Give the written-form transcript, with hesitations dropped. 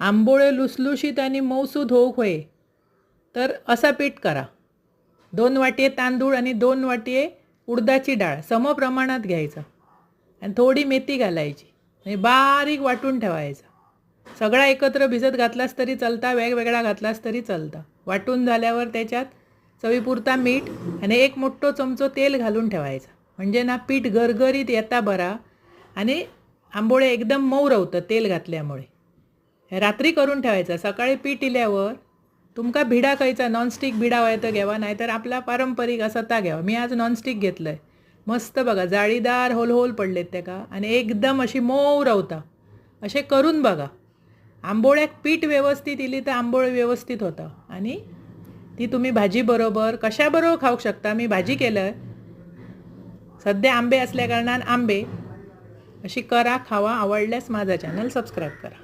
आंबोळे लुसलुशीत आणि मऊसूद होऊक होय तर असा पीठ करा. 2 वाटी तांदूळ आणि 2 वाटी उडदाची डाळ समप्रमाणात घ्यायचं आणि थोडी मेथी घालायची आणि बारीक वाटून ठेवायचा. सगळा एकत्र भिजत घातलास तरी चालता, वेगवेगळा घातलास तरी चालता. वाटून झाल्यावर त्याच्यात चवीपुरता मीठ आणि 1 मोठा चमचो तेल घालून ठेवायचा. म्हणजे ना पीठ गरगरीत येता बरा आणि आंबोळे एकदम मऊ राहतं तेल घातल्यामुळे. रात्री करून ठेवायचा. सकाळी पीठ इल्यावर तुमका भिडा खायचा, नॉनस्टिक भिडा व्हाय तर घ्यावा, नाहीतर आपला पारंपरिक असा ता घ्यावा. मी आज नॉनस्टिक घेतलं आहे. मस्त बघा जाळीदार होल होल पडलेत त्याका आणि एकदम अशी मऊ रावता. असे करून बघा. आंबोळ्याक पीठ व्यवस्थित इली तर आंबोळे व्यवस्थित होता आणि ती तुम्ही भाजी बरोबर कशाबरोबर खाऊ शकता. मी भाजी केलं आहे. सध्या आंबे असल्या कारणान आंबे अशी करा, खावा. आवडल्यास माझा चॅनल सबस्क्राईब करा.